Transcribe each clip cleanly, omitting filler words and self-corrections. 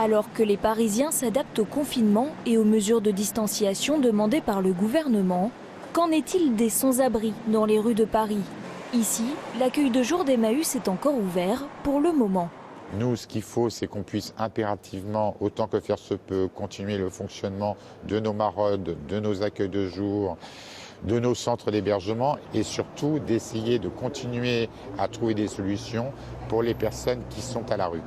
Alors que les Parisiens s'adaptent au confinement et aux mesures de distanciation demandées par le gouvernement, qu'en est-il des sans-abri dans les rues de Paris? Ici, l'accueil de jour d'Emmaüs est encore ouvert pour le moment. Nous, ce qu'il faut, c'est qu'on puisse impérativement, autant que faire se peut, continuer le fonctionnement de nos maraudes, de nos accueils de jour, de nos centres d'hébergement et surtout d'essayer de continuer à trouver des solutions pour les personnes qui sont à la rue.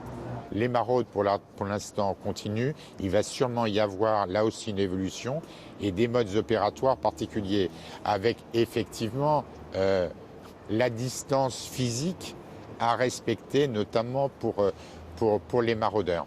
Les maraudes, pour l'instant, continuent. Il va sûrement y avoir là aussi une évolution et des modes opératoires particuliers avec effectivement la distance physique à respecter, notamment pour les maraudeurs.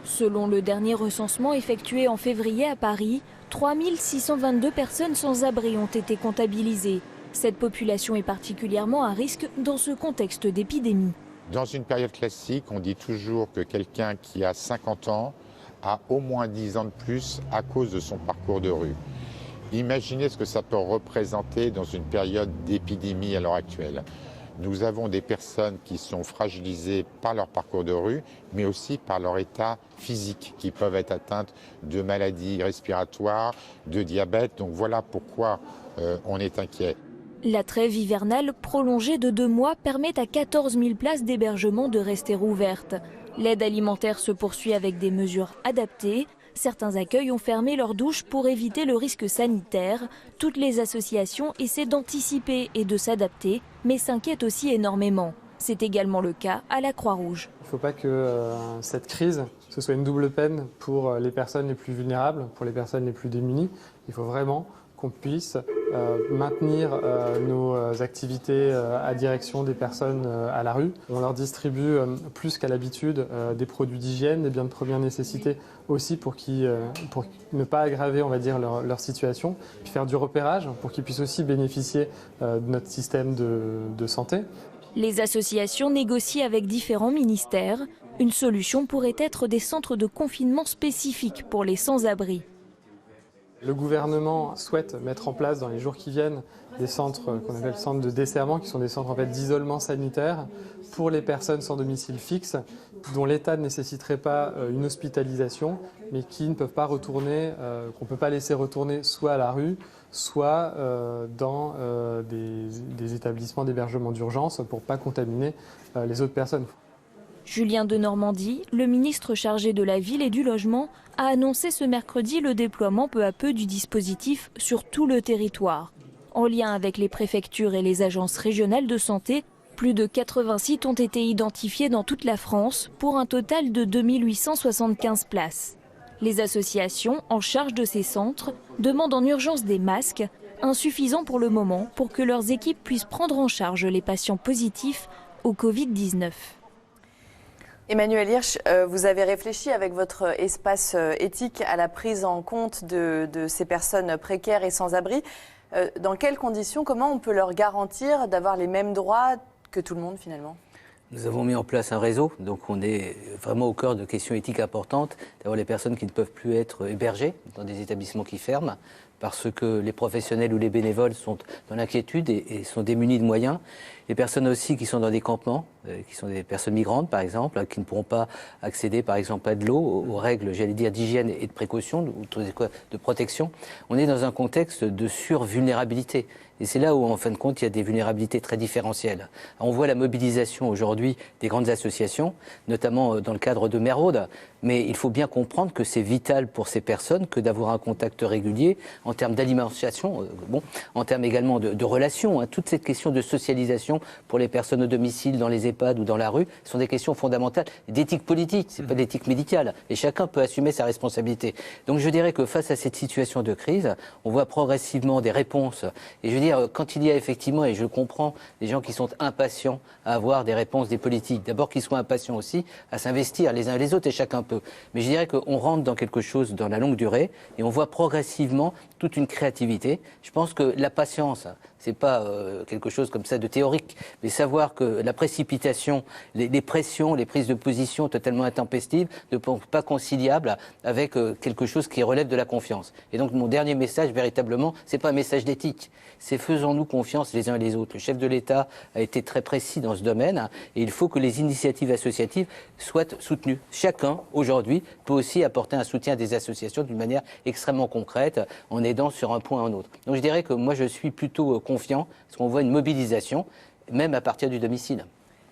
Selon le dernier recensement effectué en février à Paris, 3622 personnes sans abri ont été comptabilisées. Cette population est particulièrement à risque dans ce contexte d'épidémie. Dans une période classique, on dit toujours que quelqu'un qui a 50 ans a au moins 10 ans de plus à cause de son parcours de rue. Imaginez ce que ça peut représenter dans une période d'épidémie à l'heure actuelle. Nous avons des personnes qui sont fragilisées par leur parcours de rue, mais aussi par leur état physique, qui peuvent être atteintes de maladies respiratoires, de diabète. Donc voilà pourquoi on est inquiet. La trêve hivernale prolongée de 2 mois permet à 14 000 places d'hébergement de rester ouvertes. L'aide alimentaire se poursuit avec des mesures adaptées. Certains accueils ont fermé leurs douches pour éviter le risque sanitaire. Toutes les associations essaient d'anticiper et de s'adapter, mais s'inquiètent aussi énormément. C'est également le cas à la Croix-Rouge. Il ne faut pas que cette crise, ce soit une double peine pour les personnes les plus vulnérables, pour les personnes les plus démunies. Il faut vraiment qu'on puisse maintenir nos activités à direction des personnes à la rue. On leur distribue plus qu'à l'habitude des produits d'hygiène, des biens de première nécessité aussi pour ne pas aggraver, on va dire, leur situation, puis faire du repérage pour qu'ils puissent aussi bénéficier de notre système de santé. Les associations négocient avec différents ministères. Une solution pourrait être des centres de confinement spécifiques pour les sans-abri. Le gouvernement souhaite mettre en place dans les jours qui viennent des centres qu'on appelle centres de desserrement, qui sont des centres en fait, d'isolement sanitaire pour les personnes sans domicile fixe, dont l'État ne nécessiterait pas une hospitalisation, mais qui ne peuvent pas retourner, qu'on ne peut pas laisser retourner soit à la rue, soit dans des établissements d'hébergement d'urgence pour ne pas contaminer les autres personnes. Julien Denormandie, le ministre chargé de la Ville et du Logement, a annoncé ce mercredi le déploiement peu à peu du dispositif sur tout le territoire. En lien avec les préfectures et les agences régionales de santé, plus de 80 sites ont été identifiés dans toute la France pour un total de 2875 places. Les associations en charge de ces centres demandent en urgence des masques, insuffisants pour le moment, pour que leurs équipes puissent prendre en charge les patients positifs au Covid-19. Emmanuel Hirsch, vous avez réfléchi avec votre espace éthique à la prise en compte de ces personnes précaires et sans abri. Dans quelles conditions, comment on peut leur garantir d'avoir les mêmes droits que tout le monde finalement ? Nous avons mis en place un réseau, donc on est vraiment au cœur de questions éthiques importantes, d'avoir les personnes qui ne peuvent plus être hébergées dans des établissements qui ferment, parce que les professionnels ou les bénévoles sont dans l'inquiétude et sont démunis de moyens. Les personnes aussi qui sont dans des campements, qui sont des personnes migrantes par exemple, qui ne pourront pas accéder par exemple à de l'eau, aux règles, j'allais dire, d'hygiène et de précaution, de protection. On est dans un contexte de survulnérabilité. Et c'est là où, en fin de compte, il y a des vulnérabilités très différentielles. On voit la mobilisation aujourd'hui des grandes associations, notamment dans le cadre de Meraude, mais il faut bien comprendre que c'est vital pour ces personnes que d'avoir un contact régulier en termes d'alimentation, en termes également de relations. Toutes ces questions de socialisation pour les personnes au domicile, dans les EHPAD ou dans la rue, sont des questions fondamentales d'éthique politique, c'est pas d'éthique médicale. Et chacun peut assumer sa responsabilité. Donc je dirais que face à cette situation de crise, on voit progressivement des réponses. Et je veux dire, quand il y a effectivement, et je comprends, des gens qui sont impatients à avoir des réponses des politiques, d'abord qu'ils soient impatients aussi à s'investir les uns et les autres, et chacun peut. Mais je dirais qu'on rentre dans quelque chose dans la longue durée, et on voit progressivement toute une créativité. Je pense que la patience, c'est pas quelque chose comme ça de théorique, mais savoir que la précipitation, les pressions, les prises de position totalement intempestives ne sont pas conciliables avec quelque chose qui relève de la confiance. Et donc mon dernier message, véritablement, c'est pas un message d'éthique, c'est faisons-nous confiance les uns et les autres. Le chef de l'État a été très précis dans ce domaine et il faut que les initiatives associatives soient soutenues. Chacun, aujourd'hui, peut aussi apporter un soutien à des associations d'une manière extrêmement concrète en aidant sur un point ou un autre. Donc je dirais que moi je suis plutôt confiant parce qu'on voit une mobilisation, même à partir du domicile.